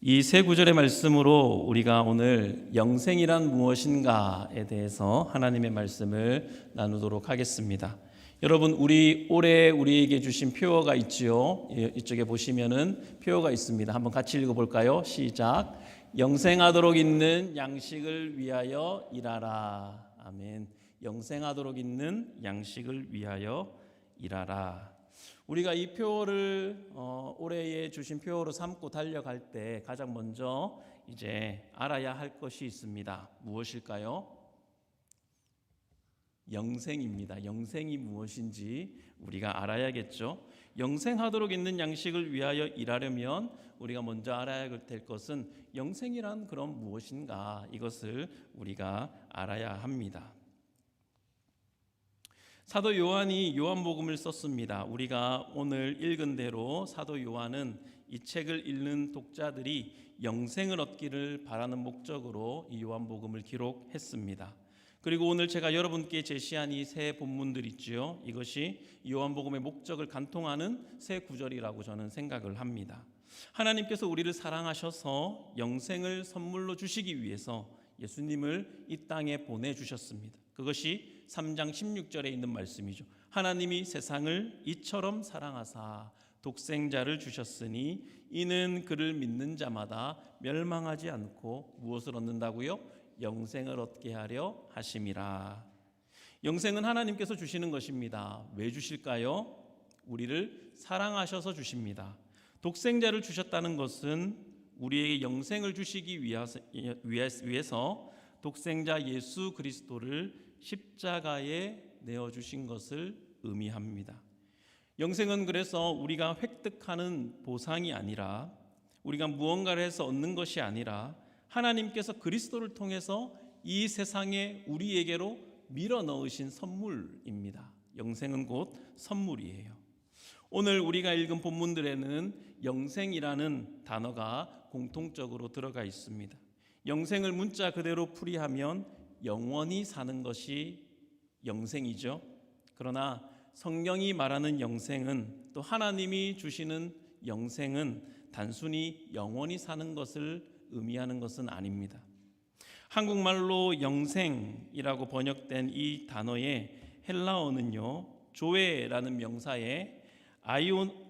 이 세 구절의 말씀으로 우리가 오늘 영생이란 무엇인가에 대해서 하나님의 말씀을 나누도록 하겠습니다. 여러분, 올해 우리에게 주신 표어가 있지요. 이쪽에 보시면은 표어가 있습니다. 한번 같이 읽어볼까요? 시작. 영생하도록 있는 양식을 위하여 일하라. 아멘. 영생하도록 있는 양식을 위하여 일하라. 우리가 이 표어를 올해에 주신 표어로 삼고 달려갈 때 가장 먼저 이제 알아야 할 것이 있습니다. 무엇일까요? 영생입니다. 영생이 무엇인지 우리가 알아야겠죠. 영생하도록 있는 양식을 위하여 일하려면 우리가 먼저 알아야 될 것은 영생이란 그럼 무엇인가, 이것을 우리가 알아야 합니다. 사도 요한이 요한복음을 썼습니다. 우리가 오늘 읽은 대로 사도 요한은 이 책을 읽는 독자들이 영생을 얻기를 바라는 목적으로 이 요한복음을 기록했습니다. 그리고 오늘 제가 여러분께 제시한 이 세 본문들 있지요. 이것이 요한복음의 목적을 간통하는 세 구절이라고 저는 생각을 합니다. 하나님께서 우리를 사랑하셔서 영생을 선물로 주시기 위해서 예수님을 이 땅에 보내주셨습니다. 그것이 3장 16절에 있는 말씀이죠. 하나님이 세상을 이처럼 사랑하사 독생자를 주셨으니 이는 그를 믿는 자마다 멸망하지 않고 무엇을 얻는다고요? 영생을 얻게 하려 하심이라. 영생은 하나님께서 주시는 것입니다. 왜 주실까요? 우리를 사랑하셔서 주십니다. 독생자를 주셨다는 것은 우리에게 영생을 주시기 위해서 독생자 예수 그리스도를 십자가에 내어주신 것을 의미합니다. 영생은 그래서 우리가 획득하는 보상이 아니라, 우리가 무언가를 해서 얻는 것이 아니라 하나님께서 그리스도를 통해서 이 세상에 우리에게로 밀어넣으신 선물입니다. 영생은 곧 선물이에요. 오늘 우리가 읽은 본문들에는 영생이라는 단어가 공통적으로 들어가 있습니다. 영생을 문자 그대로 풀이하면 영원히 사는 것이 영생이죠. 그러나 성경이 말하는 영생은, 또 하나님이 주시는 영생은 단순히 영원히 사는 것을 의미하는 것은 아닙니다. 한국말로 영생이라고 번역된 이 단어의 헬라어는요, 조에라는 명사에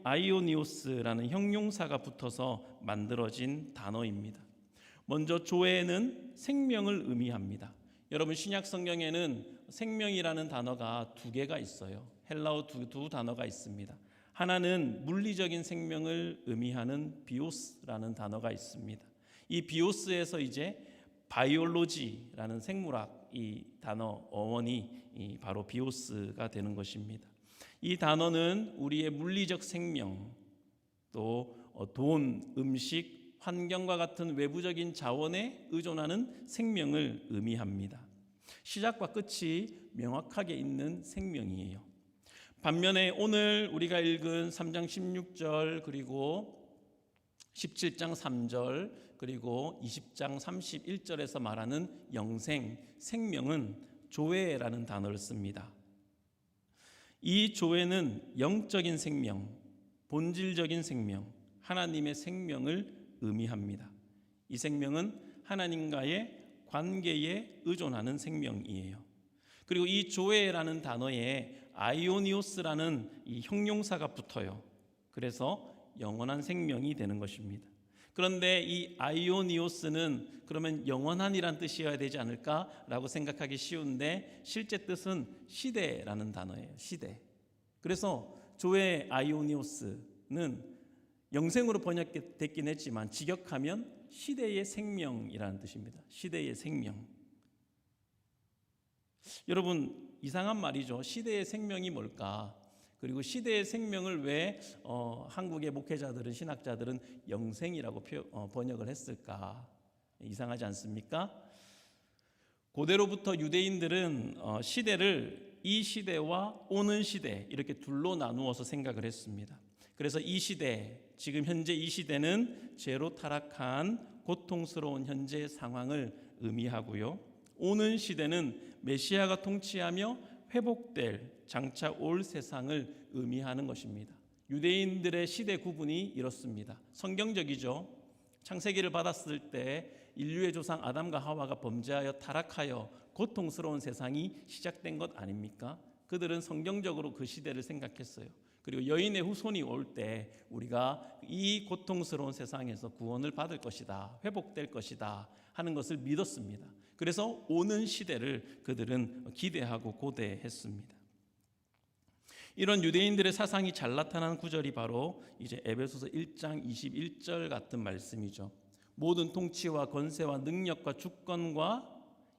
아이오니오스라는 형용사가 붙어서 만들어진 단어입니다. 먼저 조에는 생명을 의미합니다. 여러분, 신약 성경에는 생명이라는 단어가 두 개가 있어요. 헬라어 두 단어가 있습니다. 하나는 물리적인 생명을 의미하는 비오스라는 단어가 있습니다. 이 비오스에서 이제 바이올로지라는 생물학, 이 단어 어원이 바로 비오스가 되는 것입니다. 이 단어는 우리의 물리적 생명, 또 돈, 음식, 환경과 같은 외부적인 자원에 의존하는 생명을 의미합니다. 시작과 끝이 명확하게 있는 생명이에요. 반면에 오늘 우리가 읽은 3장 16절 그리고 17장 3절 그리고 20장 31절에서 말하는 영생, 생명은 조에라는 단어를 씁니다. 이 조에는 영적인 생명, 본질적인 생명, 하나님의 생명을 의미합니다. 이 생명은 하나님과의 관계에 의존하는 생명이에요. 그리고 이 조에라는 단어에 아이오니오스라는 이 형용사가 붙어요. 그래서 영원한 생명이 되는 것입니다. 그런데 이 아이오니오스는 그러면 영원한이란 뜻이어야 되지 않을까라고 생각하기 쉬운데, 실제 뜻은 시대라는 단어예요. 시대. 그래서 조에 아이오니오스는 영생으로 번역됐긴 했지만 직역하면 시대의 생명이라는 뜻입니다. 시대의 생명. 여러분, 이상한 말이죠. 시대의 생명이 뭘까? 그리고 시대의 생명을 왜 한국의 목회자들은, 신학자들은 영생이라고 번역을 했을까? 이상하지 않습니까? 고대로부터 유대인들은 시대를 이 시대와 오는 시대, 이렇게 둘로 나누어서 생각을 했습니다. 그래서 이 시대, 지금 현재 이 시대는 죄로 타락한 고통스러운 현재 상황을 의미하고요, 오는 시대는 메시아가 통치하며 회복될, 장차 올 세상을 의미하는 것입니다. 유대인들의 시대 구분이 이렇습니다. 성경적이죠. 창세기를 받았을 때 인류의 조상 아담과 하와가 범죄하여 타락하여 고통스러운 세상이 시작된 것 아닙니까? 그들은 성경적으로 그 시대를 생각했어요. 그리고 여인의 후손이 올 때 우리가 이 고통스러운 세상에서 구원을 받을 것이다, 회복될 것이다 하는 것을 믿었습니다. 그래서 오는 시대를 그들은 기대하고 고대했습니다. 이런 유대인들의 사상이 잘 나타나는 구절이 바로 이제 에베소서 1장 21절 같은 말씀이죠. 모든 통치와 권세와 능력과 주권과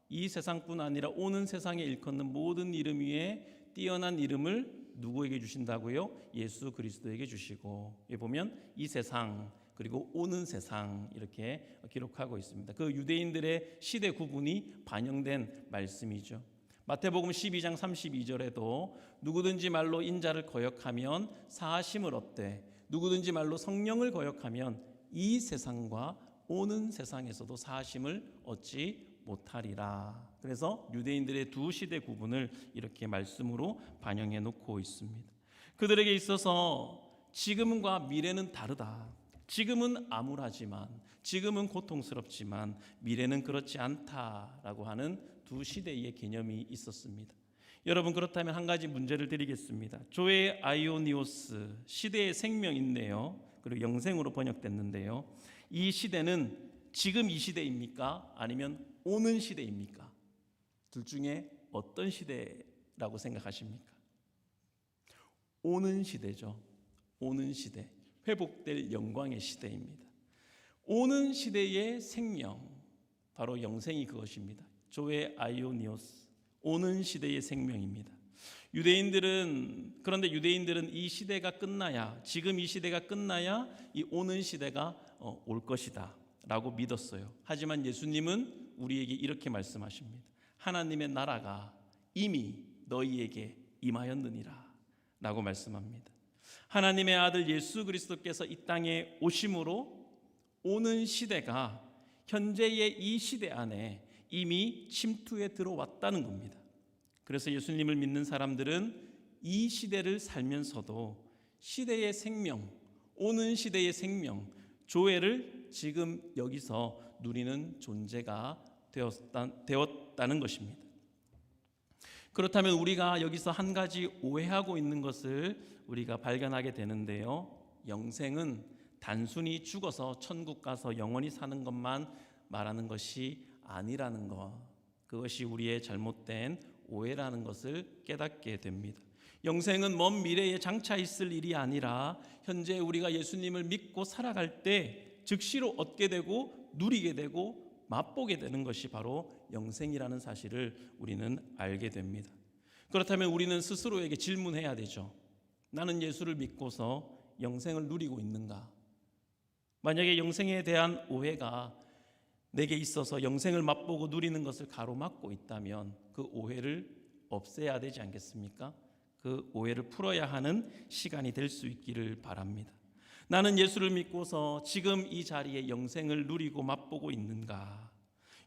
이 세상뿐 아니라 오는 세상에 일컫는 모든 이름 위에 뛰어난 이름을 누구에게 주신다고요? 예수 그리스도에게 주시고, 여기 보면 이 세상 그리고 오는 세상 이렇게 기록하고 있습니다. 그 유대인들의 시대 구분이 반영된 말씀이죠. 마태복음 12장 32절에도 누구든지 말로 인자를 거역하면 사하심을 얻되 누구든지 말로 성령을 거역하면 이 세상과 오는 세상에서도 사하심을 얻지 못하리라. 그래서 유대인들의 두 시대 구분을 이렇게 말씀으로 반영해 놓고 있습니다. 그들에게 있어서 지금과 미래는 다르다. 지금은 암울하지만, 지금은 고통스럽지만 미래는 그렇지 않다라고 하는 두 시대의 개념이 있었습니다. 여러분, 그렇다면 한 가지 문제를 드리겠습니다. 조의 아이오니오스, 시대의 생명인데요, 그리고 영생으로 번역됐는데요, 이 시대는 지금 이 시대입니까? 아니면 오는 시대입니까? 둘 중에 어떤 시대라고 생각하십니까? 오는 시대죠. 오는 시대, 회복될 영광의 시대입니다. 오는 시대의 생명, 바로 영생이 그것입니다. 조의 아이오니오스, 오는 시대의 생명입니다. 그런데 유대인들은 이 시대가 끝나야, 지금 이 시대가 끝나야 이 오는 시대가 올 것이다 라고 믿었어요. 하지만 예수님은 우리에게 이렇게 말씀하십니다. 하나님의 나라가 이미 너희에게 임하였느니라 라고 말씀합니다. 하나님의 아들 예수 그리스도께서 이 땅에 오심으로 오는 시대가 현재의 이 시대 안에 이미 침투에 들어왔다는 겁니다. 그래서 예수님을 믿는 사람들은 이 시대를 살면서도 시대의 생명, 오는 시대의 생명, 조회를 지금 여기서 누리는 존재가 되었다는 것입니다. 그렇다면 우리가 여기서 한 가지 오해하고 있는 것을 우리가 발견하게 되는데요. 영생은 단순히 죽어서 천국 가서 영원히 사는 것만 말하는 것이 아니라는 것, 그것이 우리의 잘못된 오해라는 것을 깨닫게 됩니다. 영생은 먼 미래에 장차 있을 일이 아니라 현재 우리가 예수님을 믿고 살아갈 때 즉시로 얻게 되고 누리게 되고 맛보게 되는 것이 바로 영생이라는 사실을 우리는 알게 됩니다. 그렇다면 우리는 스스로에게 질문해야 되죠. 나는 예수를 믿고서 영생을 누리고 있는가? 만약에 영생에 대한 오해가 내게 있어서 영생을 맛보고 누리는 것을 가로막고 있다면 그 오해를 없애야 되지 않겠습니까? 그 오해를 풀어야 하는 시간이 될 수 있기를 바랍니다. 나는 예수를 믿고서 지금 이 자리에 영생을 누리고 맛보고 있는가?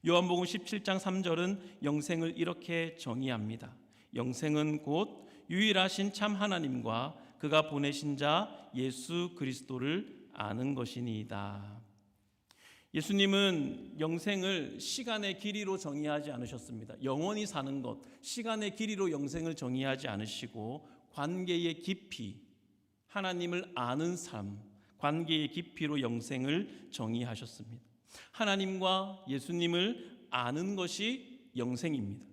요한복음 17장 3절은 영생을 이렇게 정의합니다. 영생은 곧 유일하신 참 하나님과 그가 보내신 자 예수 그리스도를 아는 것이니이다. 예수님은 영생을 시간의 길이로 정의하지 않으셨습니다. 영원히 사는 것, 시간의 길이로 영생을 정의하지 않으시고 관계의 깊이, 하나님을 아는 삶, 관계의 깊이로 영생을 정의하셨습니다. 하나님과 예수님을 아는 것이 영생입니다.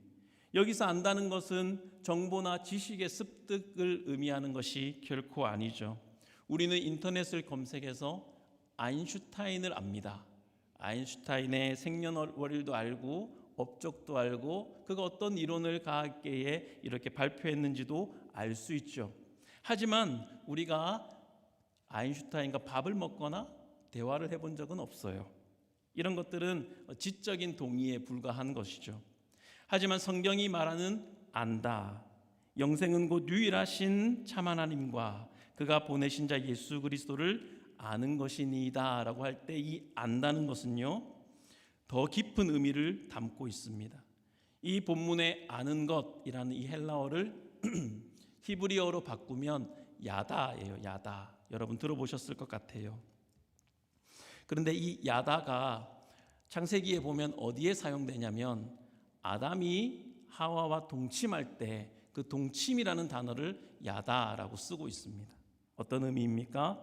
여기서 안다는 것은 정보나 지식의 습득을 의미하는 것이 결코 아니죠. 우리는 인터넷을 검색해서 아인슈타인을 압니다. 아인슈타인의 생년월일도 알고 업적도 알고 그가 어떤 이론을 과학계에 이렇게 발표했는지도 알 수 있죠. 하지만 우리가 아인슈타인과 밥을 먹거나 대화를 해본 적은 없어요. 이런 것들은 지적인 동의에 불과한 것이죠. 하지만 성경이 말하는 안다, 영생은 곧 유일하신 참 하나님과 그가 보내신 자 예수 그리스도를 아는 것이니이다 라고 할 때 이 안다는 것은요, 더 깊은 의미를 담고 있습니다. 이 본문의 아는 것이라는 이 헬라어를 히브리어로 바꾸면 야다예요. 야다. 여러분 들어보셨을 것 같아요. 그런데 이 야다가 창세기에 보면 어디에 사용되냐면 아담이 하와와 동침할 때 그 동침이라는 단어를 야다라고 쓰고 있습니다. 어떤 의미입니까?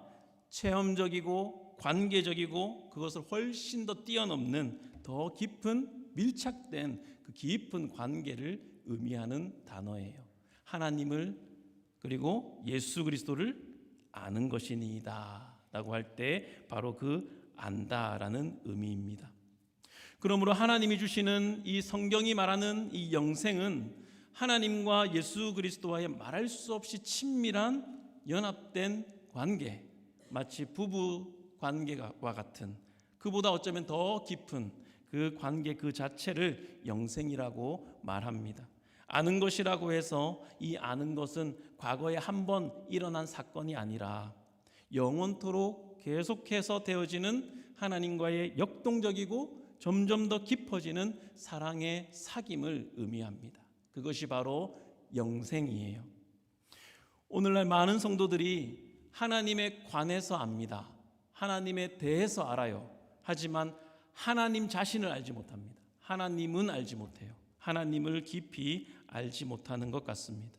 체험적이고 관계적이고 그것을 훨씬 더 뛰어넘는 더 깊은 밀착된 그 깊은 관계를 의미하는 단어예요. 하나님을 그리고 예수 그리스도를 아는 것이니이다 라고 할 때 바로 그 안다라는 의미입니다. 그러므로 하나님이 주시는 이 성경이 말하는 이 영생은 하나님과 예수 그리스도와의 말할 수 없이 친밀한 연합된 관계, 마치 부부 관계와 같은 그보다 어쩌면 더 깊은 그 관계 그 자체를 영생이라고 말합니다. 아는 것이라고 해서 이 아는 것은 과거에 한 번 일어난 사건이 아니라 영원토록 계속해서 되어지는 하나님과의 역동적이고 점점 더 깊어지는 사랑의 사귐을 의미합니다. 그것이 바로 영생이에요. 오늘날 많은 성도들이 하나님에 관해서 압니다. 하나님에 대해서 알아요. 하지만 하나님 자신을 알지 못합니다. 하나님은 알지 못해요. 하나님을 깊이 알지 못하는 것 같습니다.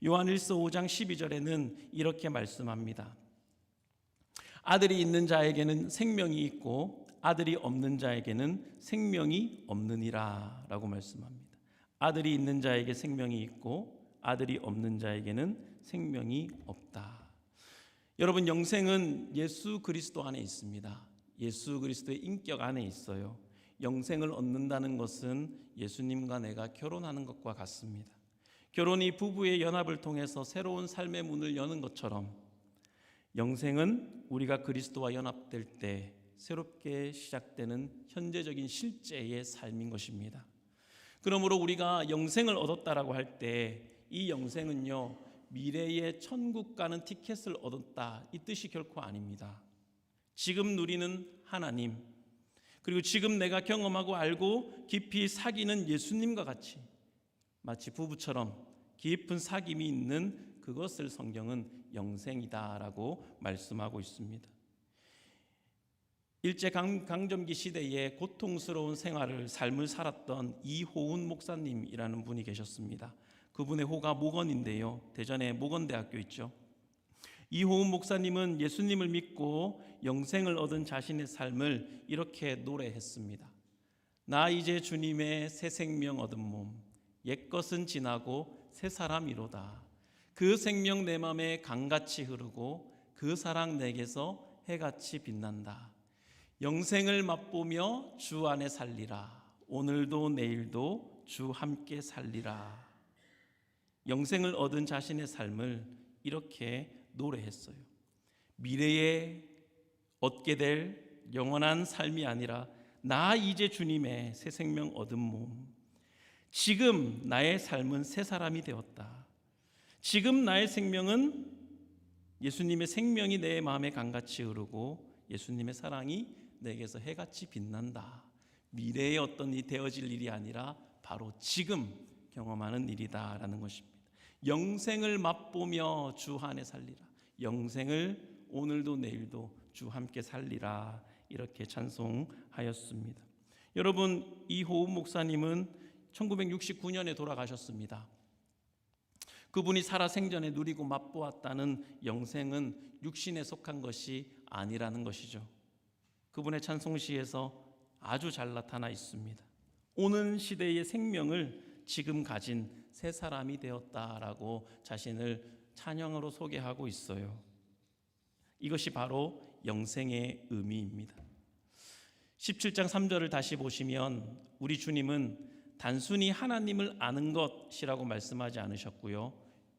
요한일서 5장 12절에는 이렇게 말씀합니다. 아들이 있는 자에게는 생명이 있고 아들이 없는 자에게는 생명이 없느니라 라고 말씀합니다. 아들이 있는 자에게 생명이 있고 아들이 없는 자에게는 생명이 없다. 여러분, 영생은 예수 그리스도 안에 있습니다. 예수 그리스도의 인격 안에 있어요. 영생을 얻는다는 것은 예수님과 내가 결혼하는 것과 같습니다. 결혼이 부부의 연합을 통해서 새로운 삶의 문을 여는 것처럼 영생은 우리가 그리스도와 연합될 때 새롭게 시작되는 현재적인 실제의 삶인 것입니다. 그러므로 우리가 영생을 얻었다라고 할 때 이 영생은요, 미래의 천국 가는 티켓을 얻었다 이 뜻이 결코 아닙니다. 지금 누리는 하나님, 그리고 지금 내가 경험하고 알고 깊이 사귀는 예수님과 같이 마치 부부처럼 깊은 사귐이 있는 그것을 성경은 영생이다라고 말씀하고 있습니다. 일제강점기 시대에 고통스러운 삶을 살았던 이호운 목사님이라는 분이 계셨습니다. 그분의 호가 목원인데요. 대전에 목원대학교 있죠. 이호운 목사님은 예수님을 믿고 영생을 얻은 자신의 삶을 이렇게 노래했습니다. 나 이제 주님의 새 생명 얻은 몸, 옛것은 지나고 새 사람이로다. 그 생명 내 맘에 강같이 흐르고 그 사랑 내게서 해같이 빛난다. 영생을 맛보며 주 안에 살리라. 오늘도 내일도 주 함께 살리라. 영생을 얻은 자신의 삶을 이렇게 노래했어요. 미래에 얻게 될 영원한 삶이 아니라 나 이제 주님의 새 생명 얻은 몸, 지금 나의 삶은 새 사람이 되었다. 지금 나의 생명은 예수님의 생명이 내 마음에 강같이 흐르고 예수님의 사랑이 내게서 해같이 빛난다. 미래에 어떤 일이 되어질 일이 아니라 바로 지금 경험하는 일이다라는 것입니다. 영생을 맛보며 주 안에 살리라. 영생을 오늘도 내일도 주 함께 살리라. 이렇게 찬송하였습니다. 여러분, 이호운 목사님은 1969년에 돌아가셨습니다. 그분이 살아 생전에 누리고 맛보았다는 영생은 육신에 속한 것이 아니라는 것이죠. 그분의 찬송시에서 아주 잘 나타나 있습니다. 오는 시대의 생명을 지금 가진 새 사람이 되었다라고 자신을 찬양으로 소개하고 있어요. 이것이 바로 영생의 의미입니다. 17장 3절을 다시 보시면 우리 주님은 단순히 하나님을 아는 것이라고 말씀하지 않으셨고요.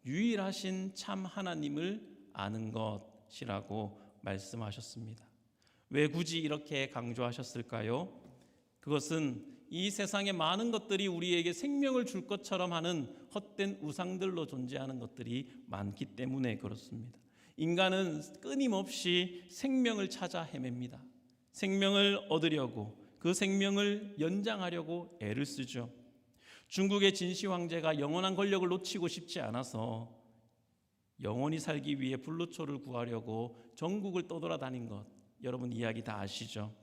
유일하신 참 하나님을 아는 것이라고 말씀하셨습니다. 왜 굳이 이렇게 강조하셨을까요? 그것은 이 세상의 많은 것들이 우리에게 생명을 줄 것처럼 하는 헛된 우상들로 존재하는 것들이 많기 때문에 그렇습니다. 인간은 끊임없이 생명을 찾아 헤맵니다. 생명을 얻으려고, 그 생명을 연장하려고 애를 쓰죠. 중국의 진시 황제가 영원한 권력을 놓치고 싶지 않아서 영원히 살기 위해 불로초를 구하려고 전국을 떠돌아다닌 것, 여러분 이야기 다 아시죠?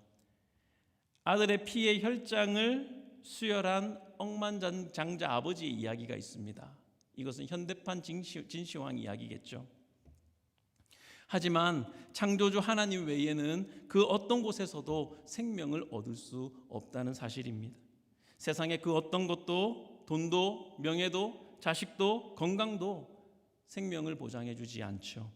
아들의 피의 혈장을 수혈한 억만장자 아버지의 이야기가 있습니다. 이것은 현대판 진시황 이야기겠죠. 하지만 창조주 하나님 외에는 그 어떤 곳에서도 생명을 얻을 수 없다는 사실입니다. 세상의 그 어떤 것도, 돈도, 명예도, 자식도, 건강도 생명을 보장해 주지 않죠.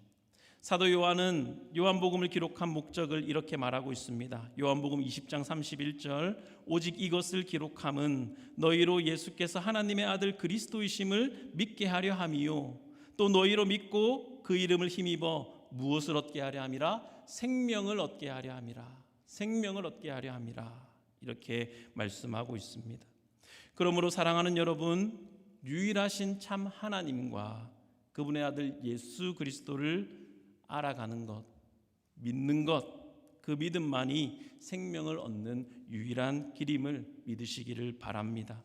사도 요한은 요한복음을 기록한 목적을 이렇게 말하고 있습니다. 요한복음 20장 31절, 오직 이것을 기록함은 너희로 예수께서 하나님의 아들 그리스도이심을 믿게 하려 함이요, 또 너희로 믿고 그 이름을 힘입어 무엇을 얻게 하려 함이라? 생명을 얻게 하려 함이라. 생명을 얻게 하려 함이라. 이렇게 말씀하고 있습니다. 그러므로 사랑하는 여러분, 유일하신 참 하나님과 그분의 아들 예수 그리스도를 알아가는 것, 믿는 것, 그 믿음만이 생명을 얻는 유일한 길임을 믿으시기를 바랍니다.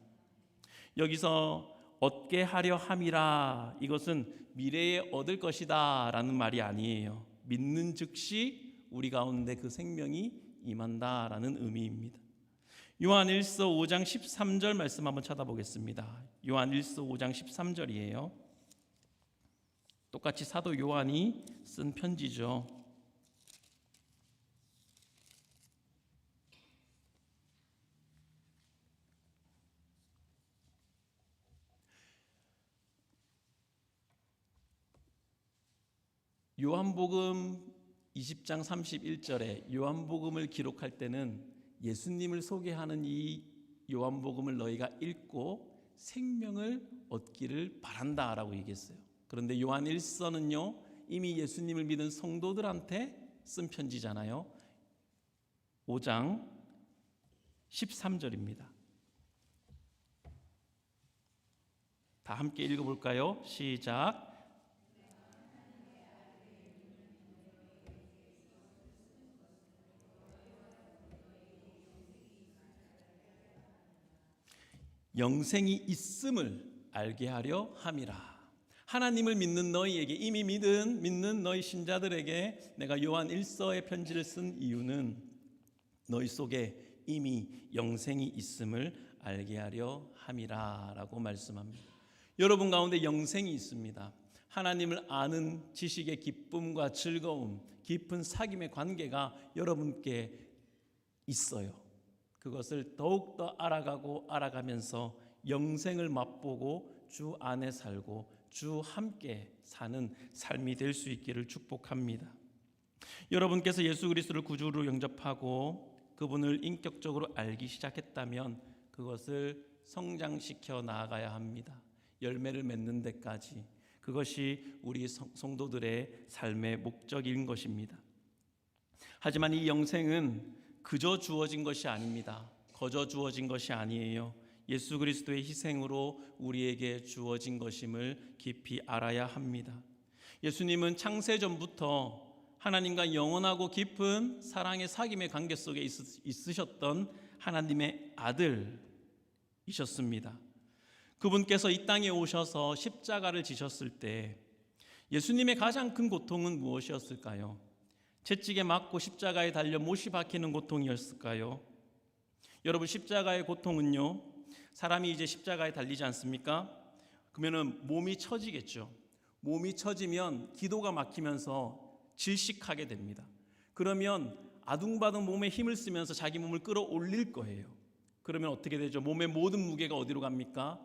여기서 얻게 하려 함이라, 이것은 미래에 얻을 것이다 라는 말이 아니에요. 믿는 즉시 우리 가운데 그 생명이 임한다 라는 의미입니다. 요한일서 5장 13절 말씀 한번 찾아보겠습니다. 요한일서 5장 13절이에요. 똑같이 사도 요한이 쓴 편지죠. 요한복음 20장 31절에 요한복음을 기록할 때는 예수님을 소개하는 이 요한복음을 너희가 읽고 생명을 얻기를 바란다라고 얘기했어요. 그런데 요한 1서는요, 이미 예수님을 믿은 성도들한테 쓴 편지잖아요. 5장 13절입니다. 다 함께 읽어볼까요? 시작. 영생이 있음을 알게 하려 함이라. 하나님을 믿는 너희에게, 이미 믿는 너희 신자들에게 내가 요한 1서의 편지를 쓴 이유는 너희 속에 이미 영생이 있음을 알게 하려 함이라 라고 말씀합니다. 여러분 가운데 영생이 있습니다. 하나님을 아는 지식의 기쁨과 즐거움, 깊은 사귐의 관계가 여러분께 있어요. 그것을 더욱더 알아가고 알아가면서 영생을 맛보고 주 안에 살고 주 함께 사는 삶이 될 수 있기를 축복합니다. 여러분께서 예수 그리스도를 구주로 영접하고 그분을 인격적으로 알기 시작했다면 그것을 성장시켜 나아가야 합니다. 열매를 맺는 데까지. 그것이 우리 성도들의 삶의 목적인 것입니다. 하지만 이 영생은 그저 주어진 것이 아닙니다. 거저 주어진 것이 아니에요. 예수 그리스도의 희생으로 우리에게 주어진 것임을 깊이 알아야 합니다. 예수님은 창세전부터 하나님과 영원하고 깊은 사랑의 사귐의 관계 속에 있으셨던 하나님의 아들이셨습니다. 그분께서 이 땅에 오셔서 십자가를 지셨을 때 예수님의 가장 큰 고통은 무엇이었을까요? 채찍에 맞고 십자가에 달려 못이 박히는 고통이었을까요? 여러분, 십자가의 고통은요, 사람이 이제 십자가에 달리지 않습니까? 그러면은 몸이 처지겠죠. 몸이 처지면 기도가 막히면서 질식하게 됩니다. 그러면 아둥바둥 몸에 힘을 쓰면서 자기 몸을 끌어올릴 거예요. 그러면 어떻게 되죠? 몸의 모든 무게가 어디로 갑니까?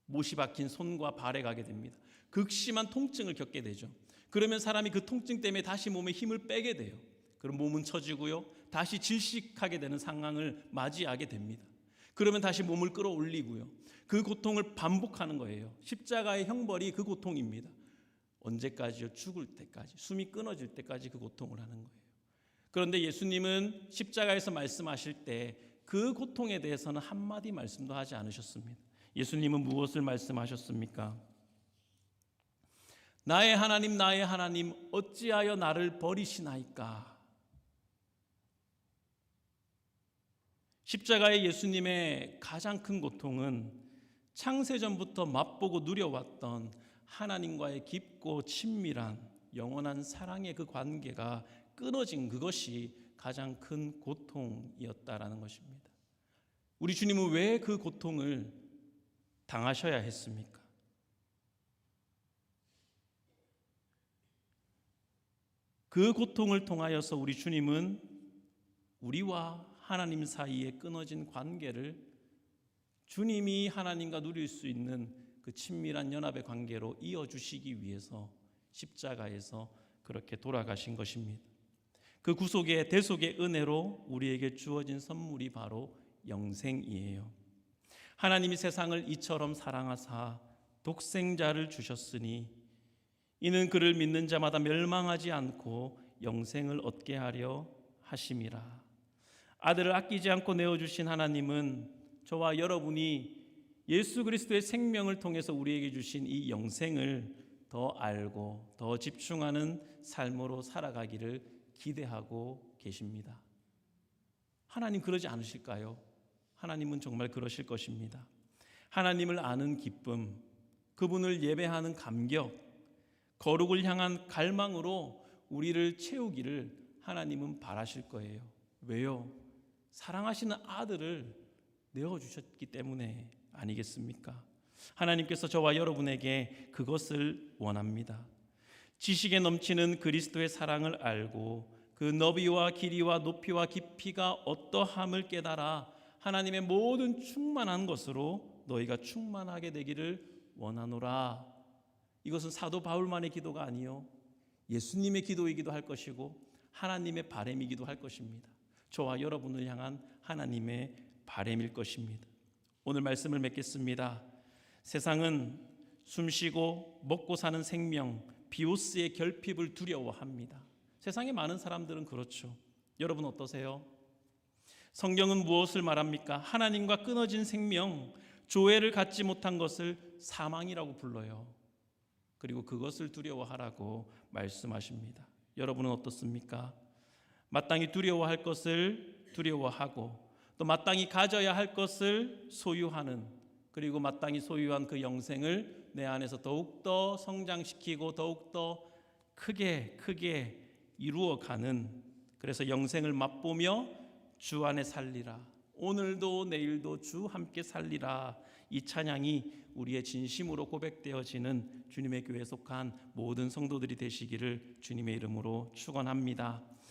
못이 박힌 손과 발에 가게 됩니다. 극심한 통증을 겪게 되죠. 그러면 사람이 그 통증 때문에 다시 몸에 힘을 빼게 돼요. 그럼 몸은 처지고요, 다시 질식하게 되는 상황을 맞이하게 됩니다. 그러면 다시 몸을 끌어올리고요, 그 고통을 반복하는 거예요. 십자가의 형벌이 그 고통입니다. 언제까지요? 죽을 때까지, 숨이 끊어질 때까지 그 고통을 하는 거예요. 그런데 예수님은 십자가에서 말씀하실 때 그 고통에 대해서는 한마디 말씀도 하지 않으셨습니다. 예수님은 무엇을 말씀하셨습니까? 나의 하나님, 나의 하나님, 어찌하여 나를 버리시나이까? 십자가의 예수님의 가장 큰 고통은 창세전부터 맛보고 누려왔던 하나님과의 깊고 친밀한 영원한 사랑의 그 관계가 끊어진 그것이 가장 큰 고통이었다라는 것입니다. 우리 주님은 왜 그 고통을 당하셔야 했습니까? 그 고통을 통하여서 우리 주님은 우리와 하나님 사이에 끊어진 관계를 주님이 하나님과 누릴 수 있는 그 친밀한 연합의 관계로 이어주시기 위해서 십자가에서 그렇게 돌아가신 것입니다. 그 구속의 대속의 은혜로 우리에게 주어진 선물이 바로 영생이에요. 하나님이 세상을 이처럼 사랑하사 독생자를 주셨으니 이는 그를 믿는 자마다 멸망하지 않고 영생을 얻게 하려 하심이라. 아들을 아끼지 않고 내어주신 하나님은 저와 여러분이 예수 그리스도의 생명을 통해서 우리에게 주신 이 영생을 더 알고 더 집중하는 삶으로 살아가기를 기대하고 계십니다. 하나님 그러지 않으실까요? 하나님은 정말 그러실 것입니다. 하나님을 아는 기쁨, 그분을 예배하는 감격, 거룩을 향한 갈망으로 우리를 채우기를 하나님은 바라실 거예요. 왜요? 사랑하시는 아들을 내어주셨기 때문에 아니겠습니까? 하나님께서 저와 여러분에게 그것을 원합니다. 지식에 넘치는 그리스도의 사랑을 알고 그 너비와 길이와 높이와 깊이가 어떠함을 깨달아 하나님의 모든 충만한 것으로 너희가 충만하게 되기를 원하노라. 이것은 사도 바울만의 기도가 아니요 예수님의 기도이기도 할 것이고 하나님의 바람이기도 할 것입니다. 저와 여러분을 향한 하나님의 바람일 것입니다. 오늘 말씀을 맺겠습니다. 세상은 숨쉬고 먹고 사는 생명 비오스의 결핍을 두려워합니다. 세상에 많은 사람들은 그렇죠. 여러분 어떠세요? 성경은 무엇을 말합니까? 하나님과 끊어진 생명, 조회를 갖지 못한 것을 사망이라고 불러요. 그리고 그것을 두려워하라고 말씀하십니다. 여러분은 어떻습니까? 마땅히 두려워할 것을 두려워하고 또 마땅히 가져야 할 것을 소유하는, 그리고 마땅히 소유한 그 영생을 내 안에서 더욱더 성장시키고 더욱더 크게 이루어가는, 그래서 영생을 맛보며 주 안에 살리라, 오늘도 내일도 주 함께 살리라, 이 찬양이 우리의 진심으로 고백되어지는 주님의 교회에 속한 모든 성도들이 되시기를 주님의 이름으로 축원합니다.